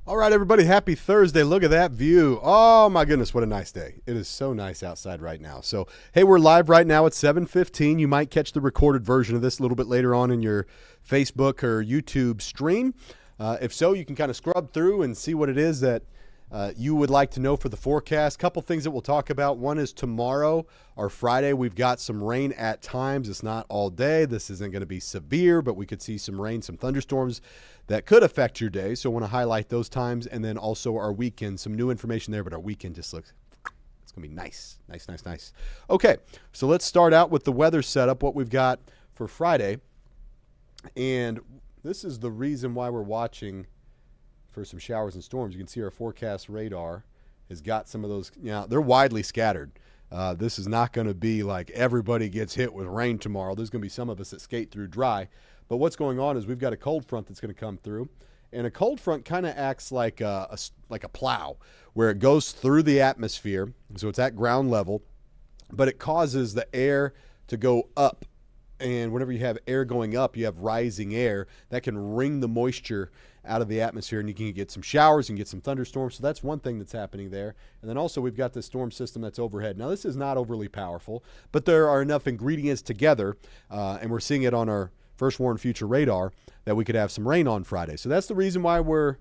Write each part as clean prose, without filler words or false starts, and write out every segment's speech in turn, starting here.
All right, everybody, happy Thursday. Look at that view. Oh, my goodness, what a nice day. It is so nice outside right now. So, hey, we're live right now at 7:15. You might catch the recorded version of this a little bit later on in your Facebook or YouTube stream. If so, you can kind of scrub through and see what it is that you would like to know for the forecast. Couple things that we'll talk about. One is tomorrow or Friday, we've got some rain at times. It's not all day. This isn't going to be severe, but we could see some rain, some thunderstorms that could affect your day. So I want to highlight those times. And then also our weekend, some new information there, but our weekend just looks, it's going to be nice. Nice. Okay, so let's start out with the weather setup, what we've got for Friday. And this is the reason why we're watching for some showers and storms. You can see our forecast radar has got some of those, they're widely scattered. This is not going to be like everybody gets hit with rain tomorrow. There's going to be some of us that skate through dry. But what's going on is we've got a cold front that's going to come through. And a cold front kind of acts like a plow, where it goes through the atmosphere. So it's at ground level, but it causes the air to go up. And whenever you have air going up, you have rising air that can wring the moisture out of the atmosphere, and you can get some showers and get some thunderstorms. So that's one thing that's happening there. And then also we've got this storm system that's overhead. Now, this is not overly powerful, but there are enough ingredients together, and we're seeing it on our first warn future radar, that we could have some rain on Friday. So that's the reason why we're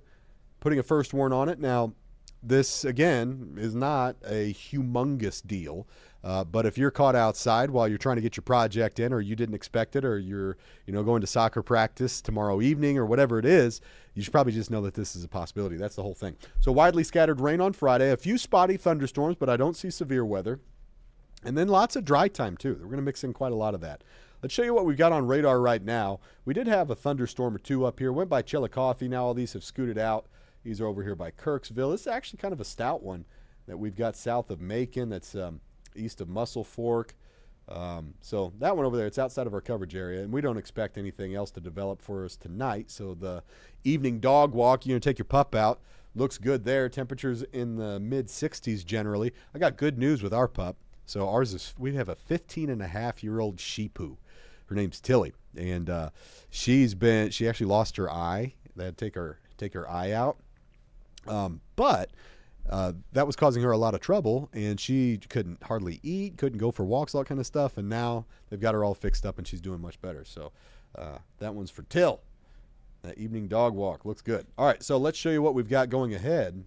putting a first warn on it. Now, this, again, is not a humongous deal. But if you're caught outside while you're trying to get your project in, or you didn't expect it, or you're going to soccer practice tomorrow evening or whatever it is, you should probably just know that this is a possibility. That's the whole thing. So widely scattered rain on Friday, a few spotty thunderstorms, but I don't see severe weather. And then lots of dry time too. We're going to mix in quite a lot of that. Let's show you what we've got on radar right now. We did have a thunderstorm or two up here. Went by Chillicothe. Now all these have scooted out. These are over here by Kirksville. This is actually kind of a stout one that we've got south of Macon. That's east of Muscle Fork. So that one over there, it's outside of our coverage area, and we don't expect anything else to develop for us tonight. So the evening dog walk, take your pup out, looks good there. Temperatures in the mid-60s generally. I got good news with our pup. So we have a 15-and-a-half-year-old Shih Tzu. Her name's Tilly, and she actually lost her eye. They had to take her eye out. But that was causing her a lot of trouble, and she couldn't hardly eat, couldn't go for walks, all that kind of stuff. And now they've got her all fixed up, and she's doing much better. So that one's for Till. That evening dog walk looks good. All right, so let's show you what we've got going ahead.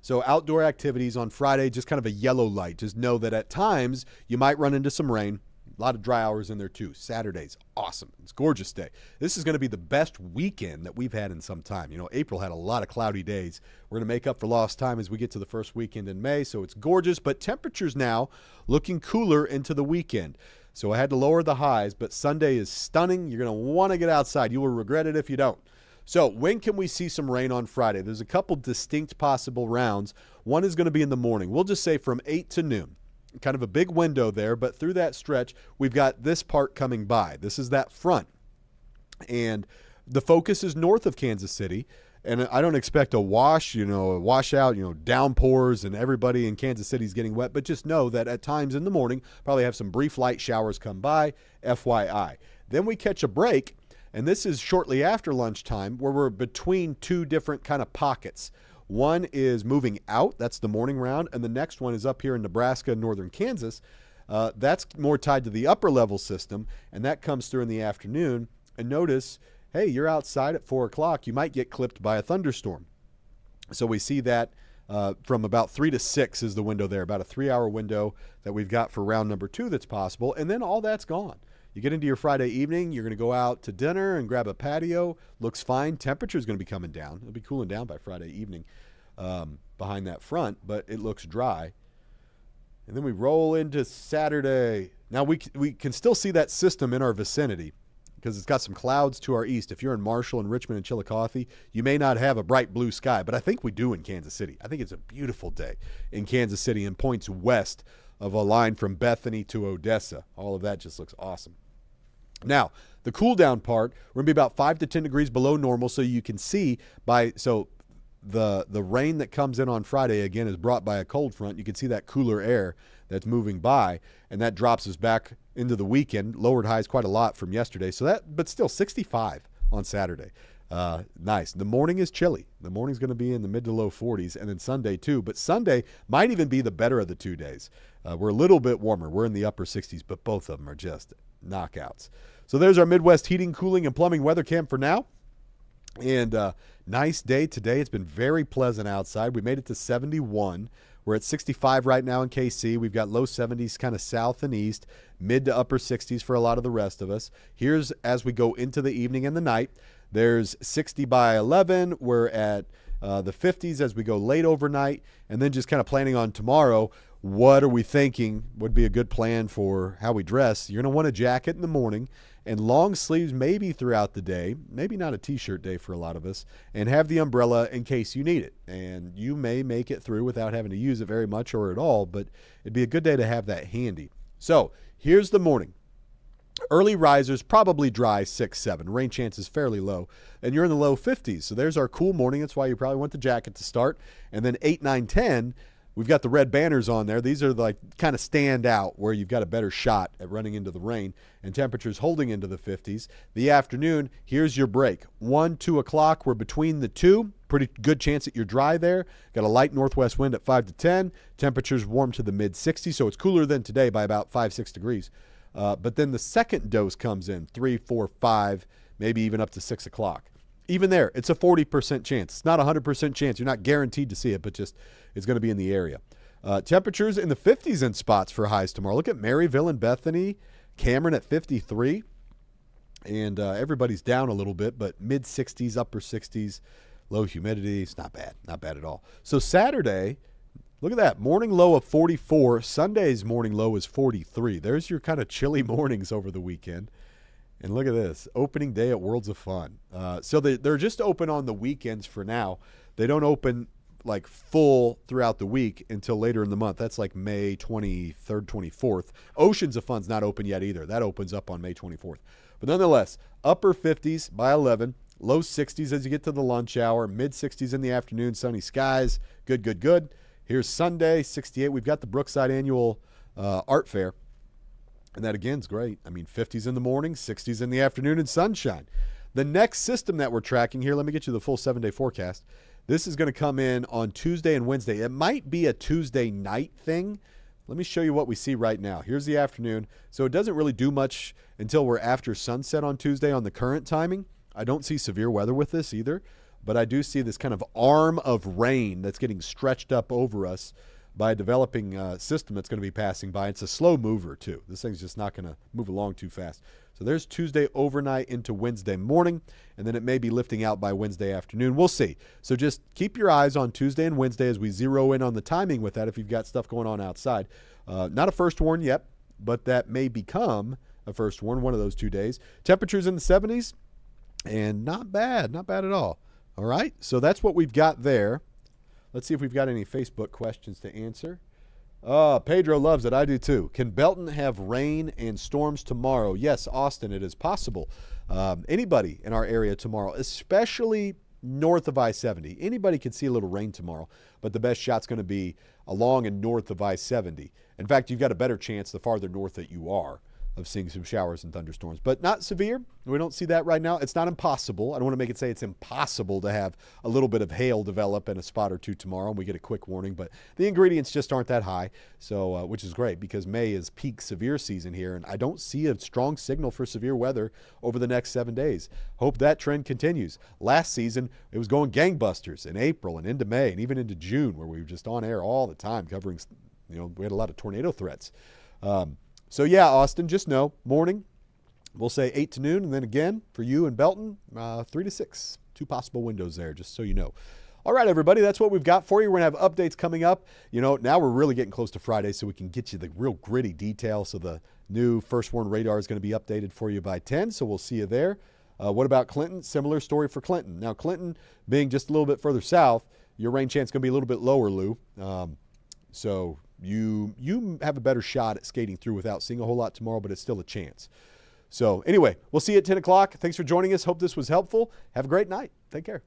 So outdoor activities on Friday, just kind of a yellow light. Just know that at times you might run into some rain. A lot of dry hours in there too. Saturday's awesome. It's a gorgeous day. This is going to be the best weekend that we've had in some time. April had a lot of cloudy days. We're going to make up for lost time as we get to the first weekend in May. So it's gorgeous, but temperatures now looking cooler into the weekend. So I had to lower the highs, but Sunday is stunning. You're going to want to get outside. You will regret it if you don't. So when can we see some rain on Friday? There's a couple distinct possible rounds. One is going to be in the morning. We'll just say from 8 to noon. Kind of a big window there, but through that stretch, we've got this part coming by. This is that front. And the focus is north of Kansas City. And I don't expect a washout, downpours and everybody in Kansas City is getting wet. But just know that at times in the morning, probably have some brief light showers come by, FYI. Then we catch a break, and this is shortly after lunchtime, where we're between two different kind of pockets. One is moving out. That's the morning round. And the next one is up here in Nebraska and northern Kansas. That's more tied to the upper level system, and that comes through in the afternoon. And notice, hey, you're outside at 4 o'clock. You might get clipped by a thunderstorm. So we see that from about 3 to 6 is the window there, about a 3-hour window that we've got for round number 2 that's possible. And then all that's gone. You get into your Friday evening, you're going to go out to dinner and grab a patio. Looks fine. Temperature's going to be coming down. It'll be cooling down by Friday evening behind that front, but it looks dry. And then we roll into Saturday. Now we can still see that system in our vicinity because it's got some clouds to our east. If you're in Marshall and Richmond and Chillicothe, you may not have a bright blue sky, but I think we do in Kansas City. I think it's a beautiful day in Kansas City and points west of a line from Bethany to Odessa. All of that just looks awesome. Now, the cool down part, we're going to be about 5 to 10 degrees below normal, so you can see the rain that comes in on Friday, again, is brought by a cold front. You can see that cooler air that's moving by, and that drops us back into the weekend, lowered highs quite a lot from yesterday. But still 65 on Saturday. Nice. The morning is chilly. The morning's going to be in the mid to low 40s, and then Sunday too. But Sunday might even be the better of the 2 days. We're a little bit warmer. We're in the upper 60s, but both of them are just knockouts. So there's our Midwest Heating, Cooling, and Plumbing weather cam for now. And nice day today. It's been very pleasant outside. We made it to 71. We're at 65 right now in KC. We've got low 70s kind of south and east, mid to upper 60s for a lot of the rest of us. Here's as we go into the evening and the night. There's 60 by 11. We're at the 50s as we go late overnight. And then just kind of planning on tomorrow, what are we thinking would be a good plan for how we dress? You're going to want a jacket in the morning and long sleeves maybe throughout the day, maybe not a T-shirt day for a lot of us, and have the umbrella in case you need it. And you may make it through without having to use it very much or at all, but it'd be a good day to have that handy. So here's the morning. Early risers, probably dry 6, 7. Rain chances fairly low. And you're in the low 50s. So there's our cool morning. That's why you probably want the jacket to start. And then 8, 9, 10, we've got the red banners on there. These are like kind of stand out where you've got a better shot at running into the rain. And temperatures holding into the 50s. The afternoon, here's your break. 1, 2 o'clock, we're between the two. Pretty good chance that you're dry there. Got a light northwest wind at 5 to 10. Temperatures warm to the mid 60s. So it's cooler than today by about 5, 6 degrees. But then the second dose comes in, 3, 4, 5, maybe even up to 6 o'clock. Even there, it's a 40% chance. It's not a 100% chance. You're not guaranteed to see it, but just it's going to be in the area. Temperatures in the 50s in spots for highs tomorrow. Look at Maryville and Bethany, Cameron at 53. And everybody's down a little bit, but mid 60s, upper 60s, low humidity. It's not bad. Not bad at all. So Saturday, look at that. Morning low of 44. Sunday's morning low is 43. There's your kind of chilly mornings over the weekend. And look at this. Opening day at Worlds of Fun. So they're just open on the weekends for now. They don't open like full throughout the week until later in the month. That's like May 23rd, 24th. Oceans of Fun's not open yet either. That opens up on May 24th. But nonetheless, upper 50s by 11. Low 60s as you get to the lunch hour. Mid 60s in the afternoon. Sunny skies. Good, good, good. Here's Sunday, 68. We've got the Brookside Annual Art Fair. And that, again, is great. I mean, 50s in the morning, 60s in the afternoon, and sunshine. The next system that we're tracking here, let me get you the full 7-day forecast. This is going to come in on Tuesday and Wednesday. It might be a Tuesday night thing. Let me show you what we see right now. Here's the afternoon. So it doesn't really do much until we're after sunset on Tuesday on the current timing. I don't see severe weather with this either. But I do see this kind of arm of rain that's getting stretched up over us by a developing system that's going to be passing by. It's a slow mover, too. This thing's just not going to move along too fast. So there's Tuesday overnight into Wednesday morning, and then it may be lifting out by Wednesday afternoon. We'll see. So just keep your eyes on Tuesday and Wednesday as we zero in on the timing with that if you've got stuff going on outside. Not a first warn yet, but that may become a first warn one of those 2 days. Temperatures in the 70s, and not bad at all. All right, so that's what we've got there. Let's see if we've got any Facebook questions to answer. Pedro loves it. I do too. Can Belton have rain and storms tomorrow? Yes, Austin, it is possible. Anybody in our area tomorrow, especially north of I-70. Anybody can see a little rain tomorrow, but the best shot's going to be along and north of I-70. In fact, you've got a better chance the farther north that you are of seeing some showers and thunderstorms, but not severe. We don't see that right now. It's not impossible. I don't want to make it say it's impossible to have a little bit of hail develop in a spot or two tomorrow, and we get a quick warning, but the ingredients just aren't that high, so which is great because May is peak severe season here, and I don't see a strong signal for severe weather over the next 7 days. Hope that trend continues. Last season, it was going gangbusters in April and into May and even into June, where we were just on air all the time covering, we had a lot of tornado threats. So yeah, Austin, just know, morning, we'll say 8 to noon, and then again, for you and Belton, 3 to 6. 2 possible windows there, just so you know. All right, everybody, that's what we've got for you. We're going to have updates coming up. Now we're really getting close to Friday, so we can get you the real gritty details. So the new First Warn radar is going to be updated for you by 10, so we'll see you there. What about Clinton? Similar story for Clinton. Now, Clinton being just a little bit further south, your rain chance is going to be a little bit lower, Lou. So you have a better shot at skating through without seeing a whole lot tomorrow, but it's still a chance. So anyway, we'll see you at 10 o'clock. Thanks for joining us. Hope this was helpful. Have a great night. Take care.